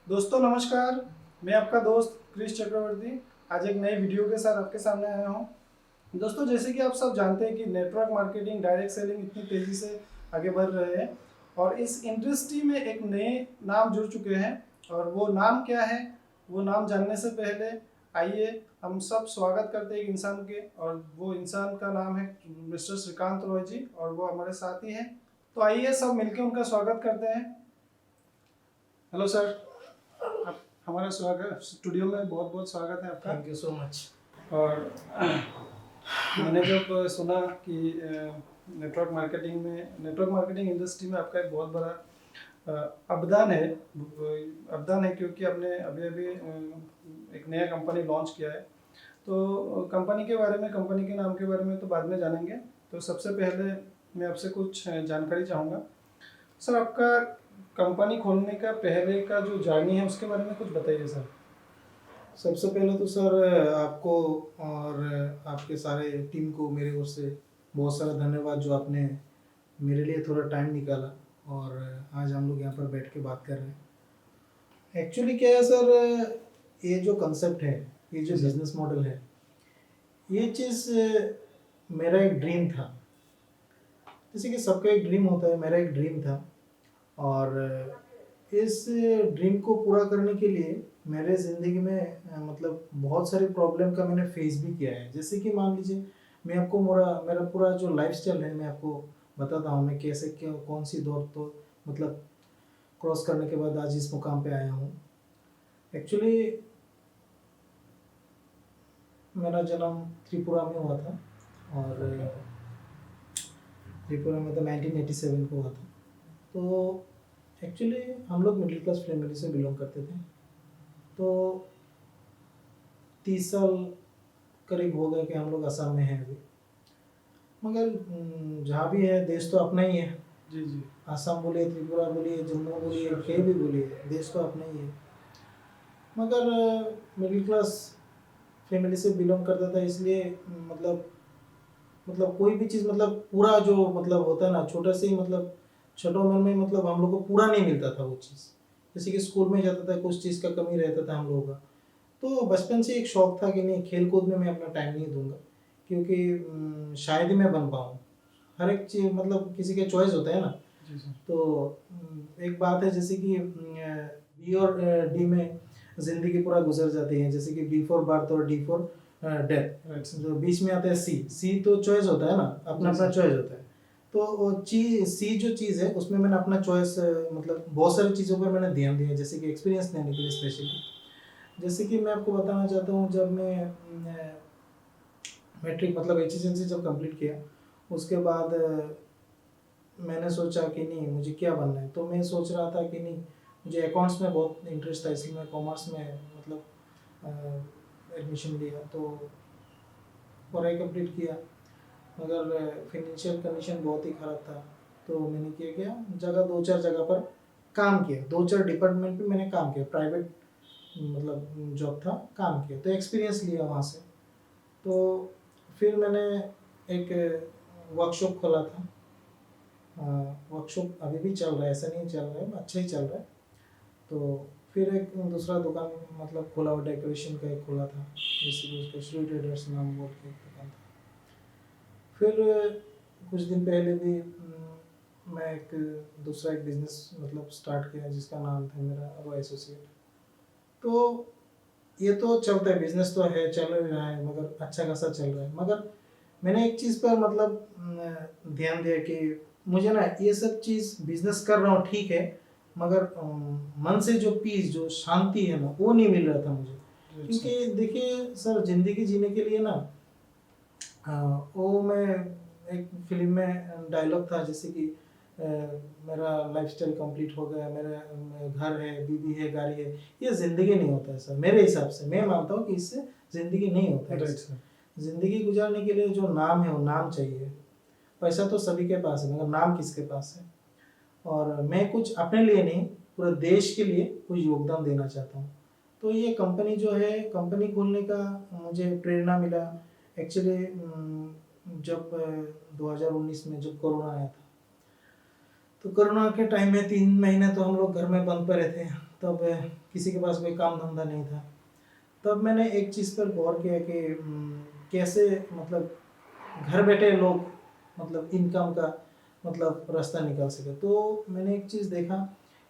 दोस्तों नमस्कार। मैं आपका दोस्त क्रिश चक्रवर्ती आज एक नई वीडियो के साथ आपके सामने आया हूं। दोस्तों जैसे कि आप सब जानते हैं कि नेटवर्क मार्केटिंग डायरेक्ट सेलिंग इतनी तेज़ी से आगे बढ़ रहे हैं और इस इंडस्ट्री में एक नए नाम जुड़ चुके हैं। और वो नाम क्या है, वो नाम जानने से पहले आइए हम सब स्वागत करते हैं एक इंसान के, और वो इंसान का नाम है मिस्टर श्रीकांत रॉय जी, और वो हमारे साथ ही हैं। तो आइए सब मिलकर उनका स्वागत करते हैं। हेलो सर, आप हमारा स्वागत स्टूडियो में बहुत बहुत स्वागत है आपका। Thank you so much. और मैंने जब सुना कि नेटवर्क मार्केटिंग इंडस्ट्री में आपका एक बहुत बड़ा अवदान है क्योंकि आपने अभी अभी एक नया कंपनी लॉन्च किया है। तो कंपनी के बारे में, कंपनी के नाम के बारे में तो बाद में जानेंगे। तो सबसे पहले मैं आपसे कुछ जानकारी चाहूँगा। सर, आपका कंपनी खोलने का पहले का जो जर्नी है उसके बारे में कुछ बताइए सर। सबसे पहले तो सर आपको और आपके सारे टीम को मेरे ओर से बहुत सारा धन्यवाद जो आपने मेरे लिए थोड़ा टाइम निकाला और आज हम लोग यहाँ पर बैठ के बात कर रहे हैं। एक्चुअली क्या है सर, ये जो कंसेप्ट है, ये जो बिजनेस मॉडल है, ये चीज़ मेरा एक ड्रीम था। जैसे कि सबका एक ड्रीम होता है, मेरा एक ड्रीम था। और इस ड्रीम को पूरा करने के लिए मेरे ज़िंदगी में मतलब बहुत सारे प्रॉब्लम का मैंने फेस भी किया है। जैसे कि मान लीजिए, मैं आपको मेरा पूरा जो लाइफस्टाइल है मैं आपको बताता हूँ। मैं कैसे क्यों कौन सी दौर तो मतलब क्रॉस करने के बाद आज इस मुकाम पे आया हूँ। एक्चुअली मेरा जन्म त्रिपुरा में हुआ था और त्रिपुरा में तो 1987 को हुआ था। तो एक्चुअली हम लोग मिडिल क्लास फैमिली से बिलोंग करते थे। तो 30 साल करीब हो गए कि हम लोग असम में हैं अभी। मगर जहाँ भी है देश तो अपना ही है। जी जी। असम बोलिए, त्रिपुरा बोलिए, जम्मू बोलिए, कहीं भी बोलिए, देश तो अपना ही है। मगर मिडिल क्लास फैमिली से बिलोंग करता था, इसलिए मतलब कोई भी चीज़ मतलब पूरा जो मतलब होता है ना, छोटे से ही मतलब छोटे उम्र में मतलब हम लोग को पूरा नहीं मिलता था वो चीज़। जैसे कि स्कूल में जाता था, कुछ चीज़ का कमी रहता था हम लोगों का। तो बचपन से एक शौक था कि नहीं, खेल कूद में मैं अपना टाइम नहीं दूंगा, क्योंकि शायद ही मैं बन पाऊँ। हर एक चीज़ मतलब किसी के चॉइस होता है ना। जी सर। तो एक बात है, जैसे कि बी और डी में ज़िंदगी पूरा गुजर जाती है। जैसे कि बी फॉर बर्थ और D for death. Right sir. जो बीच में आता है सी, सी तो चॉइस होता है ना, अपना अपना चॉइस होता है। तो वो चीज सी जो चीज़ है उसमें मैंने अपना चॉइस मतलब बहुत सारी चीज़ों पर मैंने ध्यान दिया, जैसे कि एक्सपीरियंस लेने के लिए स्पेशली। जैसे कि मैं आपको बताना चाहता हूँ, जब मैं मैट्रिक मतलब HSLC जब कंप्लीट किया, उसके बाद मैंने सोचा कि नहीं मुझे क्या बनना है। तो मैं सोच रहा था कि नहीं, मुझे अकाउंट्स में बहुत इंटरेस्ट था, इसलिए मैं कॉमर्स में मतलब एडमिशन लिया। तो पढ़ाई कंप्लीट किया, मगर फाइनेंशियल कंडीशन बहुत ही ख़राब था। तो मैंने क्या दो चार जगह पर काम किया, दो चार डिपार्टमेंट पे मैंने काम किया, प्राइवेट मतलब जॉब था, काम किया, तो एक्सपीरियंस लिया वहाँ से। तो फिर मैंने एक वर्कशॉप खोला था। वर्कशॉप अभी भी चल रहा है, ऐसा नहीं चल रहा है, अच्छा ही चल रहा है। तो फिर एक दूसरा दुकान मतलब खोला, हुआ डेकोरेशन का एक खोला था, जैसे कि उसका श्री ट्रेडर्स नाम बोल के एक दुकान था। फिर कुछ दिन पहले भी मैं एक दूसरा एक बिजनेस मतलब स्टार्ट किया, जिसका नाम था मेरा रॉय एसोसिएट। तो ये तो चलता है, बिजनेस तो है, चल रहा है, मगर अच्छा खासा चल रहा है। मगर मैंने एक चीज़ पर मतलब ध्यान दिया कि मुझे ना ये सब चीज़ बिजनेस कर रहा हूँ ठीक है, मगर मन से जो पीस, जो शांति है ना, वो नहीं मिल रहा था मुझे। क्योंकि देखिए सर, ज़िंदगी जीने के लिए ना वो मैं एक फिल्म में डायलॉग था, जैसे कि मेरा लाइफस्टाइल कंप्लीट हो गया, मेरा घर है, बीवी है, गाड़ी है, ये ज़िंदगी नहीं होता है सर। मेरे हिसाब से मैं मानता हूँ कि इससे ज़िंदगी नहीं होता है। Right sir. ज़िंदगी गुजारने के लिए जो नाम है, वो नाम चाहिए। पैसा तो सभी के पास है, मगर नाम किसके पास है। और मैं कुछ अपने लिए नहीं, पूरे देश के लिए कुछ योगदान देना चाहता हूँ। तो ये कंपनी जो है, कंपनी खोलने का मुझे प्रेरणा मिला एक्चुअली जब 2019 में जब कोरोना आया था। तो कोरोना के टाइम में 3 महीने तो हम लोग घर में बंद पड़े थे। तब किसी के पास कोई काम धंधा नहीं था। तब मैंने एक चीज़ पर गौर किया कि कैसे मतलब घर बैठे लोग मतलब इनकम का मतलब रास्ता निकाल सके। तो मैंने एक चीज़ देखा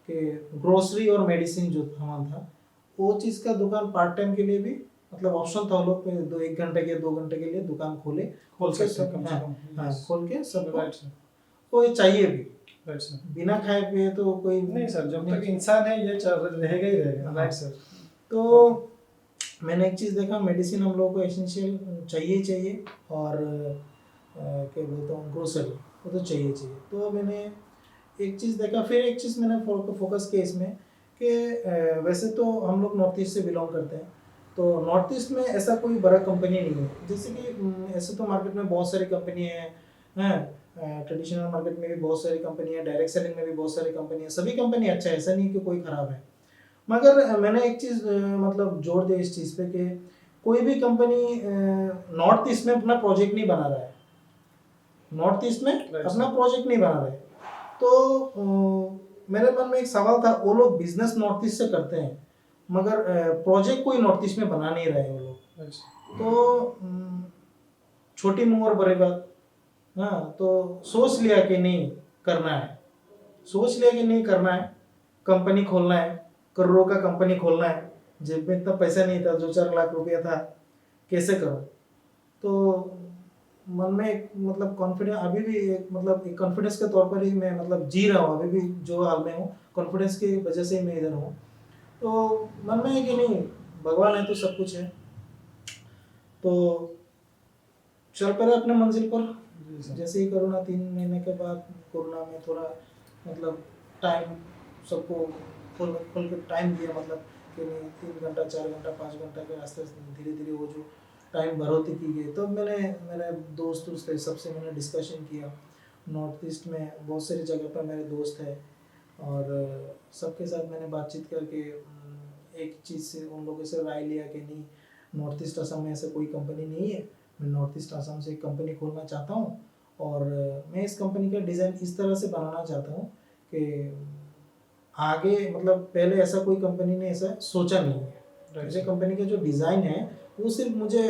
कि ग्रोसरी और मेडिसिन जो सामान था वो चीज़ का दुकान पार्ट टाइम के लिए भी मतलब ऑप्शन था। वो लोग दो 1 घंटे के 2 घंटे के लिए दुकान खोले, खोल के सकते हैं कम से हाँ, कम। हाँ, Yes. खोल के सबको राइट सर, वो चाहिए भी। Right sir. बिना खाए पिए तो कोई नहीं सर, जब तक इंसान है ये रहेगा ही रहेगा। हाँ। Right sir. तो मैंने एक चीज़ देखा, मेडिसिन हम लोगों को एसेंशियल चाहिए ही चाहिए, और क्या बोलता हूँ ग्रोसरी वो तो चाहिए चाहिए। तो मैंने एक चीज़ देखा, फिर एक चीज़ मैंने फोकस किया इसमें कि वैसे तो हम लोग नॉर्थ ईस्ट से बिलोंग करते हैं, तो नॉर्थ ईस्ट में ऐसा कोई बड़ा कंपनी नहीं है। जैसे कि ऐसे तो मार्केट में बहुत सारी कंपनी हैं, ट्रेडिशनल मार्केट में भी बहुत सारी कंपनी है, डायरेक्ट सेलिंग में भी बहुत सारी कंपनी है, सभी कंपनी अच्छा है, ऐसा नहीं कि कोई ख़राब है। मगर मैंने एक चीज़ मतलब जोर दिया इस चीज़ पे कि कोई भी कंपनी नॉर्थ ईस्ट में अपना प्रोजेक्ट नहीं बना रहा है, नॉर्थ ईस्ट में अपना प्रोजेक्ट नहीं बना रहे। तो मेरे मन में एक सवाल था, वो लोग बिजनेस नॉर्थ ईस्ट से करते हैं मगर प्रोजेक्ट कोई नॉर्थ ईस्ट में बना नहीं रहे वो लोग। तो छोटी मुँह और बड़ी बात, हाँ, तो सोच लिया कि नहीं करना है, सोच लिया कि नहीं करना है, कंपनी खोलना है, करोड़ों का कंपनी खोलना है, जेब में इतना पैसा नहीं था, 2-4 लाख रुपया था, कैसे करूँ। तो मन में एक मतलब कॉन्फिडेंस अभी भी एक मतलब एक कॉन्फिडेंस के तौर पर ही मैं मतलब जी रहा हूँ, अभी भी जो हाल में हूँ कॉन्फिडेंस की वजह से ही मैं इधर हूँ। तो मन में है कि नहीं भगवान है तो सब कुछ है, तो चल पड़े अपने मंजिल पर। जैसे ही कोरोना 3 महीने के बाद कोरोना में थोड़ा मतलब टाइम सबको खोल के टाइम दिया, मतलब कि नहीं 3 घंटा 4 घंटा 5 घंटा के रास्ते धीरे धीरे वो जो टाइम बढ़ोतरी की गई। तो मैंने मेरे दोस्त थे सबसे मैंने डिस्कशन किया। नॉर्थ ईस्ट में बहुत सारी जगह पर मेरे दोस्त हैं और सबके साथ मैंने बातचीत करके एक चीज़ से उन लोगों से राय लिया कि नहीं, नॉर्थ ईस्ट असम में ऐसा कोई कंपनी नहीं है, मैं नॉर्थ ईस्ट असम से एक कंपनी खोलना चाहता हूँ और मैं इस कंपनी का डिज़ाइन इस तरह से बनाना चाहता हूँ कि आगे मतलब पहले ऐसा कोई कंपनी ने ऐसा सोचा नहीं है। ऐसे कंपनी का जो डिज़ाइन है वो सिर्फ मुझे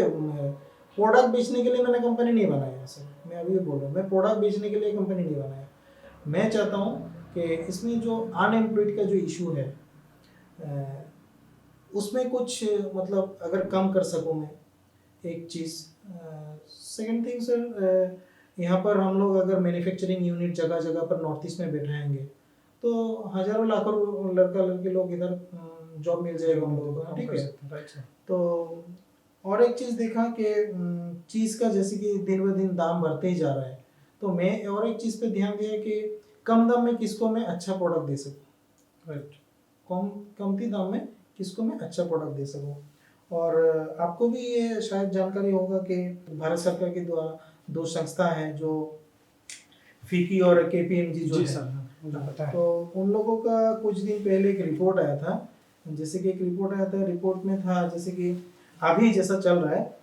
प्रोडक्ट बेचने के लिए मैंने कंपनी नहीं बनाया सर, मैं अभी भी बोल रहा हूँ, मैं प्रोडक्ट बेचने के लिए कंपनी नहीं बनाया। मैं चाहता हूँ कि इसमें जो अनएम्प्लॉयड का जो इशू है उसमें कुछ मतलब अगर कम कर सकूँ मैं, एक चीज़। सेकंड थिंग सर, यहाँ पर हम लोग अगर मैन्युफैक्चरिंग यूनिट जगह जगह पर नॉर्थ ईस्ट में बैठाएंगे तो हज़ारों लाखों लड़का लड़के लोग इधर जॉब मिल जाएगा हम लोगों को, ठीक है। तो और एक चीज़ देखा कि चीज़ का जैसे कि दिन ब दिन दाम बढ़ते ही जा रहा है, तो मैं और एक चीज़ पे ध्यान दिया कि कम दाम में किसको मैं अच्छा प्रोडक्ट दे सकूँ, राइट, कमती दाम में किसको मैं अच्छा प्रोडक्ट दे सकूँ। और आपको भी ये शायद जानकारी होगा कि भारत सरकार के द्वारा 2 संस्था हैं जो फिकी और KPMG जो है, तो उन लोगों का कुछ दिन पहले एक रिपोर्ट आया था। जैसे कि एक रिपोर्ट आया था, रिपोर्ट में था जैसे कि अभी जैसा चल रहा है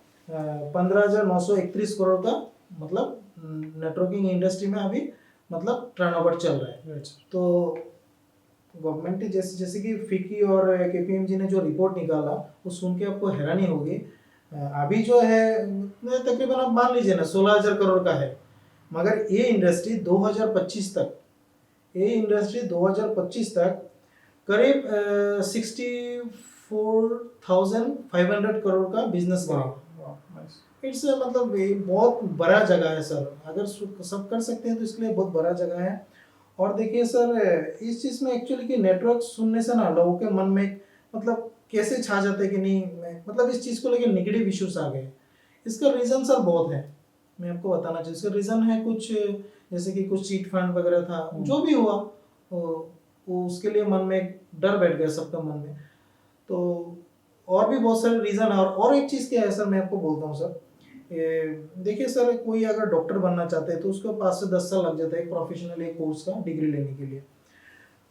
15,931 करोड़ का मतलब नेटवर्किंग इंडस्ट्री में अभी मतलब टर्नओवर चल रहा है। तो गवर्नमेंट जैसे जैसे कि फिकी और KPMG ने जो रिपोर्ट निकाला वो सुन के आपको हैरानी होगी। अभी जो है तकरीबन आप मान लीजिए ना 16,000 करोड़ का है, मगर ये इंडस्ट्री 2025 तक, ये इंडस्ट्री 2025 तक करीब 64,500 करोड़ का बिजनेस करेगा। इट्स मतलब बहुत बड़ा जगह है सर, अगर सब कर सकते हैं तो इसके लिए बहुत बड़ा जगह है। और देखिए सर इस चीज़ में एक्चुअली कि नेटवर्क सुनने से ना लोगों के मन में मतलब कैसे छा जाता है कि नहीं, मैं मतलब इस चीज़ को लेकर नेगेटिव इश्यूज आ गए। इसका रीज़न सर बहुत है, मैं आपको बताना चाहिए। इसका रीज़न है कुछ जैसे कि कुछ चीट फंड वगैरह था, जो भी हुआ वो उसके लिए मन में डर बैठ गया सबका मन में। तो और भी बहुत सारे रीज़न है। और एक चीज़ क्या है सर, मैं आपको बोलता हूँ सर, देखिए सर कोई अगर डॉक्टर बनना चाहते हैं तो उसके 5 से 10 साल लग जाता है एक प्रोफेशनल एक कोर्स का डिग्री लेने के लिए।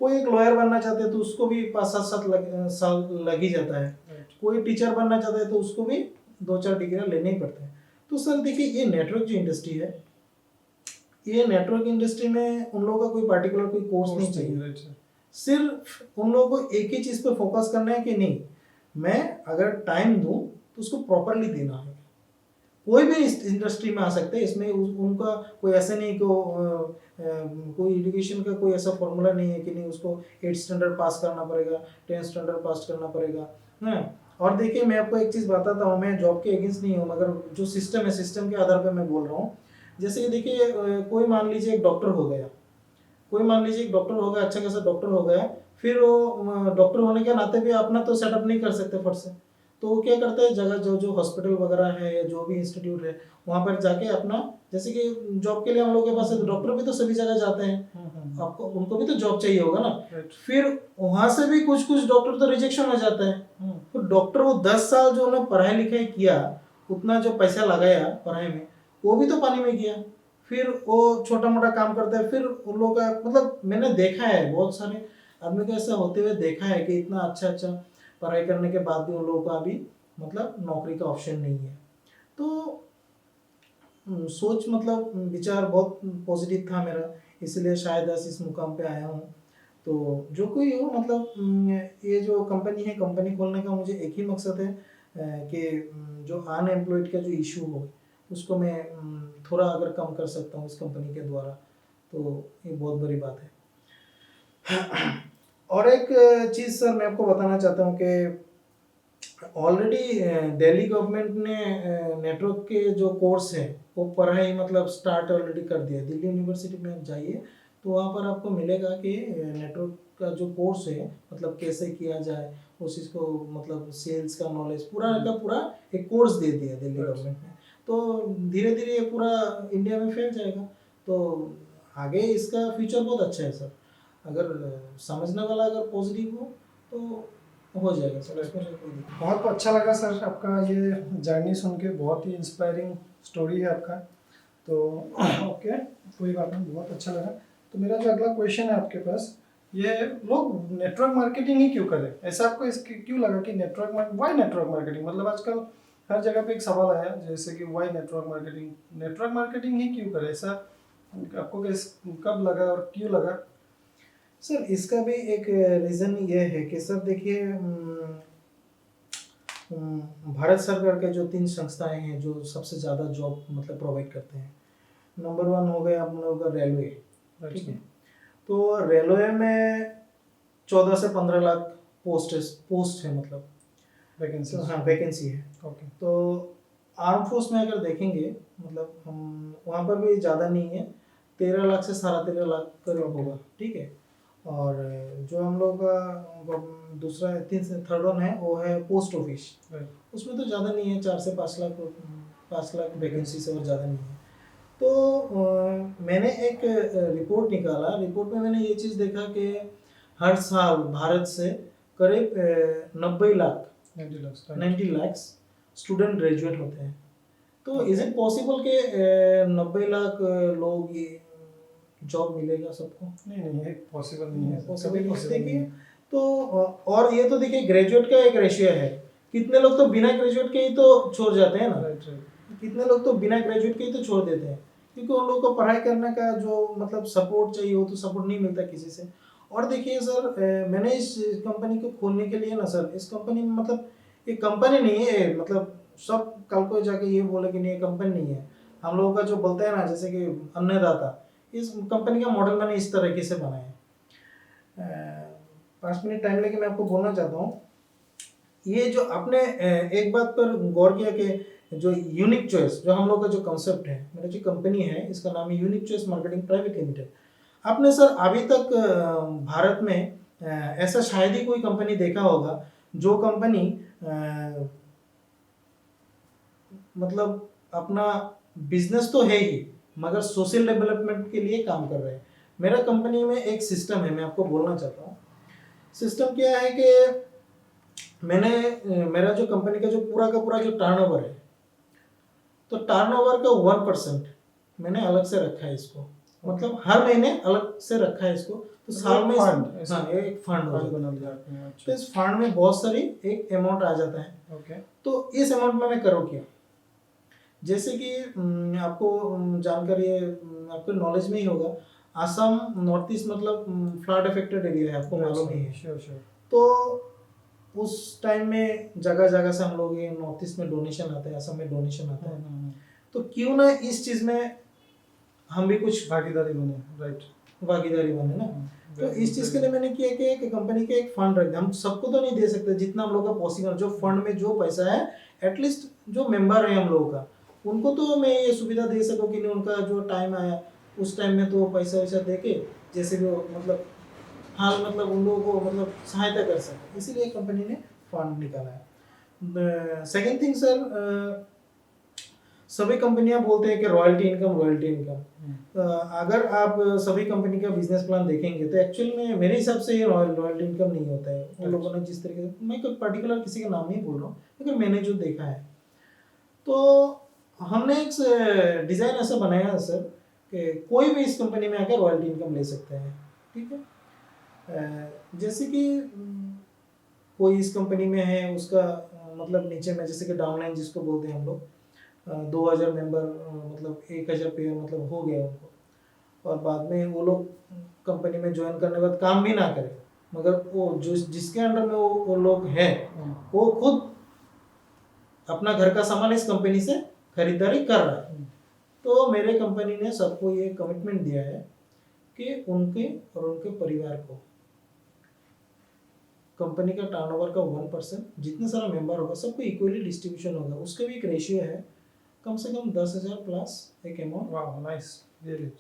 कोई एक लॉयर बनना चाहते हैं तो उसको भी 5-7 साल लग ही जाता है। कोई टीचर बनना चाहता है तो उसको भी 2-4 डिग्री लेने ही पड़ते हैं। तो सर देखिए ये नेटवर्क जो इंडस्ट्री है, ये नेटवर्क इंडस्ट्री में उन लोगों का कोई पार्टिकुलर कोई कोर्स नहीं चाहिए। सिर्फ उन लोगों को एक ही चीज़ पे फोकस करना है कि नहीं, मैं अगर टाइम दूं तो उसको प्रॉपरली देना है। कोई भी इस इंडस्ट्री में आ सकते हैं, इसमें उनका कोई ऐसा नहीं कि कोई एजुकेशन का कोई ऐसा फॉर्मूला नहीं है कि नहीं उसको 8 स्टैंडर्ड पास करना पड़ेगा, 10 स्टैंडर्ड पास करना पड़ेगा है। और देखिए मैं आपको एक चीज़ बताता हूँ, मैं जॉब के अगेंस्ट नहीं हूँ, मगर जो सिस्टम है सिस्टम के आधार पर मैं बोल रहा हूँ। जैसे कि देखिए कोई मान लीजिए एक डॉक्टर हो गया, कोई मान लीजिए एक डॉक्टर हो गया, अच्छा खासा डॉक्टर हो गया, फिर वो डॉक्टर होने के नाते भी अपना तो सेटअप नहीं कर सकते फट से, तो वो क्या करते हैं, जगह जो जो हॉस्पिटल वगैरह है या जो भी इंस्टीट्यूट है वहाँ पर जाके अपना, जैसे कि जॉब के लिए हम लोग के पास डॉक्टर भी तो सभी जगह जाते हैं, आपको उनको भी तो जॉब चाहिए होगा ना। फिर वहाँ से भी कुछ कुछ डॉक्टर तो रिजेक्शन हो जाता है। तो डॉक्टर वो 10 साल जो उन्होंने पढ़ाई लिखाई किया, उतना जो पैसा लगाया पढ़ाई में, वो भी तो पानी में गया। फिर वो छोटा मोटा काम करता है, फिर उन लोगों का मतलब मैंने देखा है बहुत सारे आदमी को ऐसा होते हुए देखा है कि इतना अच्छा अच्छा पढ़ाई करने के बाद भी उन लोगों का अभी मतलब नौकरी का ऑप्शन नहीं है। तो सोच मतलब विचार बहुत पॉजिटिव था मेरा, इसलिए शायद आज इस मुकाम पे आया हूँ। तो जो कोई हो मतलब ये जो कंपनी है, कंपनी खोलने का मुझे एक ही मकसद है कि जो अनएम्प्लॉयड का जो इशू हो उसको मैं थोड़ा अगर कम कर सकता हूँ इस कंपनी के द्वारा, तो ये बहुत बड़ी बात है। और एक चीज़ सर मैं आपको बताना चाहता हूँ कि ऑलरेडी दिल्ली गवर्नमेंट ने नेटवर्क के जो कोर्स है वो पढ़ाई मतलब स्टार्ट ऑलरेडी कर दिया। दिल्ली यूनिवर्सिटी में आप जाइए तो वहाँ पर आपको मिलेगा कि नेटवर्क का जो कोर्स है मतलब कैसे किया जाए उस चीज़ को, मतलब सेल्स का नॉलेज पूरा का पूरा एक कोर्स दे दिया दिल्ली गवर्नमेंट ने। तो धीरे धीरे ये पूरा इंडिया में फैल जाएगा, तो आगे इसका फ्यूचर बहुत अच्छा है सर। अगर समझने वाला अगर पॉजिटिव हो तो हो जाएगा सर, इसमें कोई दिक्कत नहीं। बहुत अच्छा लगा सर आपका ये जर्नी सुन के, बहुत ही इंस्पायरिंग स्टोरी है आपका। तो ओके, कोई बात नहीं, बहुत अच्छा लगा। तो मेरा जो अगला क्वेश्चन है आपके पास, ये लोग नेटवर्क मार्केटिंग ही क्यों करें? ऐसा आपको इसके क्यों लगा कि वाई नेटवर्क मार्केटिंग? मतलब आजकल हर जगह पे एक सवाल आया जैसे कि वाई नेटवर्क मार्केटिंग ही क्यों करें? ऐसा आपको कब लगा और क्यों लगा? सर इसका भी एक रीज़न ये है कि सर देखिए भारत सरकार के जो 3 संस्थाएं हैं जो सबसे ज़्यादा जॉब मतलब प्रोवाइड करते हैं, नंबर 1 हो गया हम लोग का रेलवे, ठीक है। तो रेलवे में 14 से 15 लाख पोस्ट है मतलब वैकेंसी। हाँ वैकेंसी है। ओके। तो आर्म फोर्स में अगर देखेंगे मतलब हम वहाँ पर भी ज़्यादा नहीं है, 13 लाख से 13.5 लाख करीब होगा, ठीक है। और जो हम लोग का दूसरा थर्ड वन है वो है पोस्ट ऑफिस, उसमें तो ज़्यादा नहीं है, 4 से 5 लाख वैकेंसी से और ज़्यादा नहीं है। तो मैंने एक रिपोर्ट निकाला, रिपोर्ट में मैंने ये चीज़ देखा कि हर साल भारत से करीब 90 लाख स्टूडेंट ग्रेजुएट होते हैं। तो इज इट पॉसिबल कि 90 लाख लोग ये जॉब मिलेगा सबको? नहीं, ये पॉसिबल नहीं है, पॉसिबल कभी पॉसिबल नहीं देखिए। है। तो और ये तो देखिए ग्रेजुएट का एक रेशियो है, कितने लोग तो बिना ग्रेजुएट के ही तो छोड़ जाते हैं ना, कितने लोग तो बिना ग्रेजुएट के ही तो छोड़ देते हैं, क्योंकि उन लोगों को पढ़ाई करने का जो मतलब सपोर्ट चाहिए हो तो सपोर्ट नहीं मिलता किसी से। और देखिए सर मैंने इस कंपनी को खोलने के लिए ना सर, इस कंपनी में मतलब ये कंपनी नहीं है, मतलब सब कल को जाके ये बोले कि नहीं ये कंपनी नहीं है, हम लोगों का जो बोलते हैं ना जैसे कि अन्नदाता, इस कंपनी का मॉडल मैंने इस तरीके से बनाया है। 5 मिनट टाइम लेके मैं आपको बोलना चाहता हूँ, ये जो आपने एक बात पर गौर किया कि जो यूनिक चॉइस, जो हम लोग का जो कंसेप्ट है, मेरा जो कंपनी है इसका नाम है unique choice marketing private limited. आपने सर अभी तक भारत में ऐसा शायद ही कोई कंपनी देखा होगा जो कंपनी मतलब अपना बिजनेस तो है ही मगर सोशल डेवलपमेंट के लिए काम कर रहे हैं। मेरा कंपनी में एक सिस्टम है, मैं आपको बोलना चाहता हूँ। सिस्टम क्या है कि मैंने मेरा जो कंपनी का जो पूरा जो टर्नओवर है, तो टर्नओवर का 1% मैंने अलग से रखा है इसको, मतलब हर महीने अलग से रखा है इसको, तो साल में हाँ एक फंड बना लिया। तो इस फंड में बहुत सारी एक अमाउंट आ जाता है। ओके। तो इस अमाउंट में मैं करूँ क्या, जैसे कि आपको जानकारी है, आपको नॉलेज में ही होगा, असम नॉर्थ ईस्ट मतलब फ्लड अफेक्टेड एरिया है, आपको मालूम ही है। Sure sure. तो उस टाइम में जगह जगह से हम लोग ये नॉर्थ ईस्ट में डोनेशन आता है, असम में डोनेशन आता है, तो क्यों ना इस चीज में हम भी कुछ भागीदारी बने। राइट। भागीदारी बने ना। तो इस चीज के लिए मैंने किया कि एक कंपनी के एक फंड रख दिया। हम सबको तो नहीं दे सकते, जितना हम लोग का पॉसिबल, जो फंड में जो पैसा है एटलीस्ट जो मेंबर है हम लोगों का उनको तो मैं ये सुविधा दे सकूं कि नहीं, उनका जो टाइम आया उस टाइम में तो पैसा वैसा दे के जैसे भी मतलब हाल मतलब उन लोगों को मतलब सहायता कर सके, इसीलिए कंपनी ने फंड निकाला है। सेकेंड थिंग सर, सभी कंपनियां बोलते हैं कि रॉयल्टी इनकम। अगर आप सभी कंपनी का बिजनेस प्लान देखेंगे तो एक्चुअल में मेरे हिसाब से ये रॉयल्टी इनकम नहीं होता है। उन लोगों ने जिस तरीके से, मैं कोई पर्टिकुलर किसी का नाम नहीं बोल रहा हूँ, लेकिन मैंने जो देखा है तो हमने एक डिज़ाइन ऐसा बनाया है सर कि कोई भी इस कंपनी में आकर रॉयल्टी इनकम ले सकते हैं। ठीक है, जैसे कि कोई इस कंपनी में है, उसका मतलब नीचे में जैसे कि डाउनलाइन जिसको बोलते हैं हम लोग, 2000 मेंबर मतलब 1000 पे मतलब हो गया उनको, और बाद में वो लोग कंपनी में ज्वाइन करने के बाद काम भी ना करें, मगर वो जो जिसके अंडर में वो लोग हैं वो खुद अपना घर का सामान इस कंपनी से खरीदारी कर रहा है। तो मेरे कंपनी ने सबको ये कमिटमेंट दिया है कि उनके और उनके परिवार को कंपनी का टर्नओवर का 1% जितने सारा मेंबर होगा सबको इक्वली डिस्ट्रीब्यूशन होगा। उसका भी एक रेशियो है, कम से कम 10,000 प्लस एक अमाउंट। वाह नाइस, रियली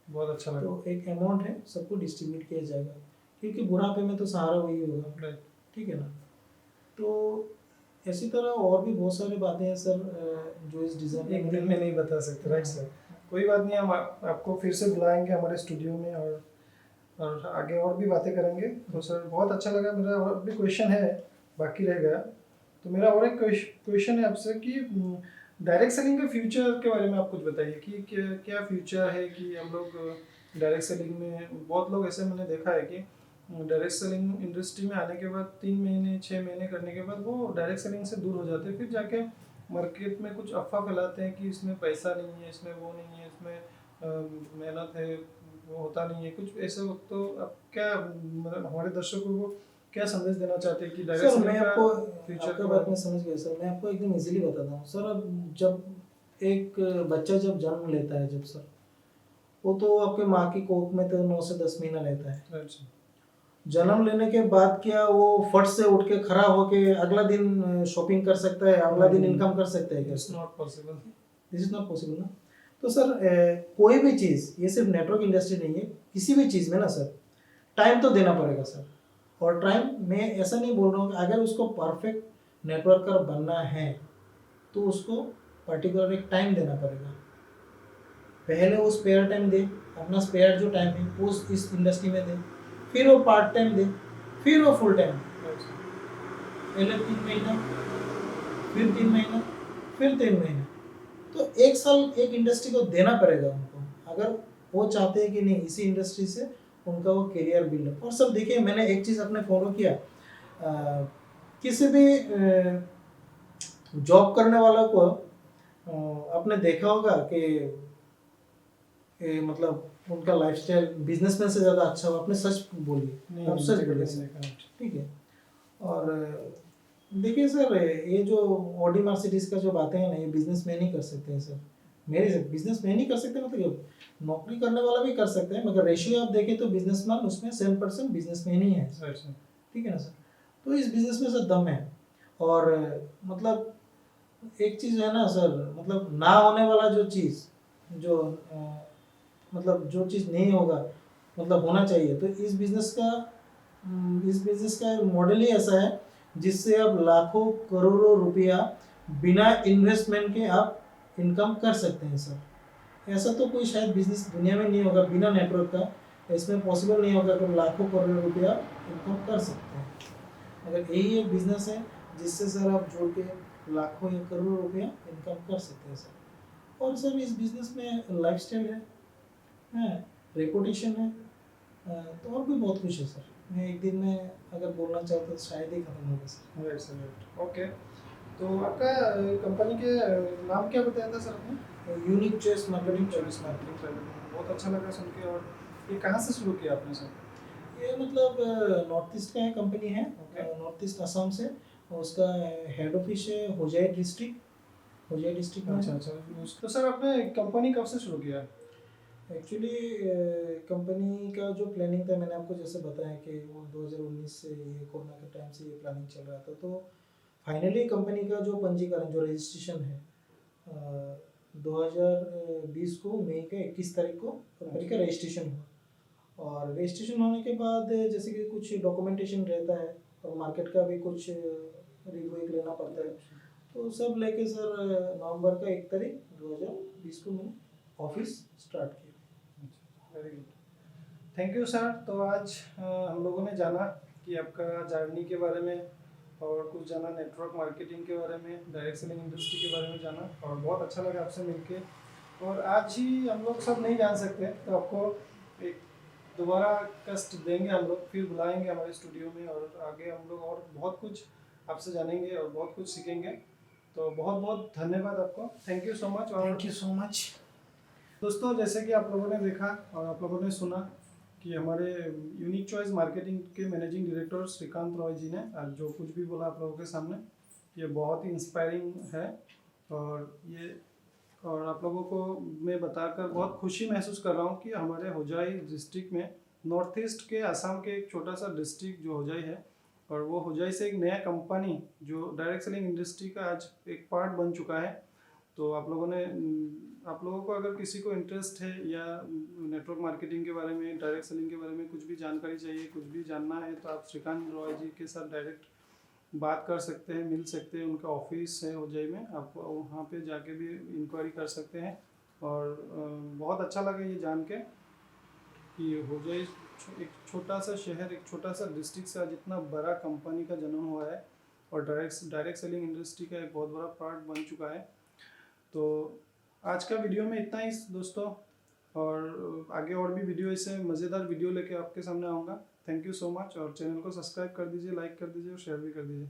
बहुत अच्छा लगा। तो एक अमाउंट है, सबको डिस्ट्रीब्यूट किया जाएगा, क्योंकि बुढ़ापे में तो सहारा वही होगा। ठीक है ना। तो इसी तरह और भी बहुत सारी बातें हैं सर, जो इस डिजाइन एक दिन में नहीं बता सकते। राइट सर, कोई बात नहीं, हम आपको फिर से बुलाएंगे हमारे स्टूडियो में और आगे और भी बातें करेंगे। तो सर बहुत अच्छा लगा। मेरा और भी क्वेश्चन है, बाकी रह गया। तो मेरा और एक क्वेश्चन है आपसे कि डायरेक्ट सेलिंग के फ्यूचर के बारे में आप कुछ बताइए कि क्या फ्यूचर है कि हम लोग डायरेक्ट सेलिंग में, बहुत लोग ऐसे मैंने देखा है कि डायरेक्ट सेलिंग इंडस्ट्री में आने के बाद 3 महीने 6 महीने करने के बाद वो डायरेक्ट सेलिंग से दूर हो जाते हैं, फिर जाके मार्केट में कुछ अफवाह फैलाते हैं कि इसमें पैसा नहीं है, इसमें वो नहीं है, इसमें मेहनत है, वो होता नहीं है कुछ ऐसे। तो अब क्या मतलब हमारे दर्शकों को क्या संदेश देना चाहते हैं कि डायरेक्ट सर मैं आपको फ्यूचर आपका बात मैं समझ गया सर। मैं आपको एकदम इजीली बताता हूँ सर। अब जब एक बच्चा जब जन्म लेता है, जब सर वो तो आपके माँ की कोख में तो 9 से 10 महीना रहता है। जन्म लेने के बाद क्या वो फट से उठ के खड़ा होके अगला दिन शॉपिंग कर सकता है, अगला दिन इनकम कर सकता है? It's not possible. This is not possible ना। तो सर कोई भी चीज़, ये सिर्फ नेटवर्क इंडस्ट्री नहीं है, किसी भी चीज़ में ना सर टाइम तो देना पड़ेगा सर। और टाइम मैं ऐसा नहीं बोल रहा हूँ कि अगर उसको परफेक्ट नेटवर्कर बनना है तो उसको पर्टिकुलर एक टाइम देना पड़ेगा। पहले वो स्पेयर टाइम दे, अपना स्पेयर जो टाइम है वो इस इंडस्ट्री में दे, फिर वो पार्ट टाइम दे, फिर वो फुल टाइम। पहले 3 महीना, फिर 3 महीना, फिर 3 महीना, तो 1 साल एक इंडस्ट्री को देना पड़ेगा उनको, अगर वो चाहते हैं कि नहीं इसी इंडस्ट्री से उनका वो करियर बिल्ड हो। और सर देखिए, मैंने एक चीज़ अपने फॉलो किया, किसी भी जॉब करने वाला को आपने देखा होगा कि मतलब उनका लाइफस्टाइल बिजनेसमैन से ज़्यादा अच्छा हो। आपने सच बोलिए, आप सच बोलिए, ठीक है। और देखिए सर, ये जो ऑडी मर्सिडीज का जो बातें हैं ना, ये बिजनेसमैन ही कर सकते हैं सर। मेरे से बिजनेसमैन ही कर सकते हैं, मतलब नौकरी करने वाला भी कर सकते हैं, मगर रेशियो आप देखें तो बिजनेसमैन उसमें 7% बिजनेसमैन ही है, ठीक है ना सर। तो इस बिजनेस में सर दम है। और मतलब एक चीज़ है ना सर, मतलब ना होने वाला जो चीज़, जो मतलब जो चीज़ नहीं होगा मतलब होना चाहिए, तो इस बिजनेस का मॉडल ही ऐसा है जिससे आप लाखों करोड़ों रुपया बिना इन्वेस्टमेंट के आप इनकम कर सकते हैं सर। ऐसा तो कोई शायद बिजनेस दुनिया में नहीं होगा बिना नेटवर्क का, इसमें पॉसिबल नहीं होगा कि लाखों करोड़ों रुपया इनकम कर सकते हैं। अगर यही एक बिजनेस है जिससे सर आप जोड़ के लाखों या करोड़ों रुपया इनकम कर सकते हैं सर। और सर इस बिजनेस में लाइफस्टाइल है, रेपुटेशन है, तो और भी बहुत कुछ है सर। मैं एक दिन में अगर बोलना चाहूँ तो शायद ही खत्म होगा सर। Right sir, okay. तो आपका कंपनी के नाम क्या बताया था सर आपने? Unique choice marketing. बहुत अच्छा लगा सुन के। और ये कहाँ से शुरू किया आपने सर? ये मतलब नॉर्थ ईस्ट का है, कंपनी है ओके। नॉर्थ ईस्ट असम से। और उसका हेड ऑफिस है होजाई डिस्ट्रिक्ट में अच्छा है। अच्छा। तो सर आपने कंपनी कब से शुरू किया? एक्चुअली कंपनी का जो प्लानिंग था, मैंने आपको जैसे बताया कि वो 2019 से, ये कोरोना के टाइम से ये प्लानिंग चल रहा था। तो फाइनली कंपनी का जो पंजीकरण, जो रजिस्ट्रेशन है 2020 को मई के 21 तारीख को कंपनी का रजिस्ट्रेशन हुआ। और रजिस्ट्रेशन होने के बाद जैसे कि कुछ डॉक्यूमेंटेशन रहता है और मार्केट का भी कुछ रिव्यू लेना पड़ता है। तो सब लेके सर नवंबर का 1 तारीख 2020 को मैंने ऑफिस स्टार्ट किया। Very good, thank you sir. तो आज हम लोगों ने जाना कि आपका जर्नी के बारे में, और कुछ जाना नेटवर्क मार्केटिंग के बारे में, डायरेक्ट सेलिंग इंडस्ट्री के बारे में जाना, और बहुत अच्छा लगा आपसे मिलके। और आज ही हम लोग सब नहीं जान सकते, तो आपको एक दोबारा कष्ट देंगे, हम लोग फिर बुलाएंगे हमारे स्टूडियो में, और आगे हम लोग और बहुत कुछ आपसे जानेंगे और बहुत कुछ सीखेंगे। तो बहुत बहुत धन्यवाद आपको, थैंक यू सो मच। और थैंक यू सो मच। दोस्तों, जैसे कि आप लोगों ने देखा और आप लोगों ने सुना कि हमारे यूनिक चॉइस मार्केटिंग के मैनेजिंग डायरेक्टर श्रीकांत रॉय जी ने आज जो कुछ भी बोला आप लोगों के सामने, ये बहुत ही इंस्पायरिंग है। और आप लोगों को मैं बताकर बहुत खुशी महसूस कर रहा हूँ कि हमारे होजाई डिस्ट्रिक्ट में, नॉर्थ ईस्ट के असम के एक छोटा सा डिस्ट्रिक्ट जो होजाई है, और वो होजाई से एक नया कंपनी जो डायरेक्ट सेलिंग इंडस्ट्री का आज एक पार्ट बन चुका है। तो आप लोगों को अगर किसी को इंटरेस्ट है या नेटवर्क मार्केटिंग के बारे में, डायरेक्ट सेलिंग के बारे में कुछ भी जानकारी चाहिए, कुछ भी जानना है, तो आप श्रीकांत रॉय जी के साथ डायरेक्ट बात कर सकते हैं, मिल सकते हैं। उनका ऑफिस है उज्जैन में, आप वहाँ पे जाके भी इंक्वायरी कर सकते हैं। और बहुत अच्छा लगा ये जान के कि होजाई एक छोटा सा शहर, एक छोटा सा डिस्ट्रिक्ट से आज इतना बड़ा कंपनी का जन्म हुआ है, और डायरेक्ट सेलिंग इंडस्ट्री का एक बहुत बड़ा पार्ट बन चुका है। तो आज का वीडियो में इतना ही दोस्तों, और आगे और भी वीडियो, इससे मज़ेदार वीडियो लेके आपके सामने आऊँगा। थैंक यू सो मच, और चैनल को सब्सक्राइब कर दीजिए, लाइक कर दीजिए और शेयर भी कर दीजिए।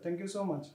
Thank you so much.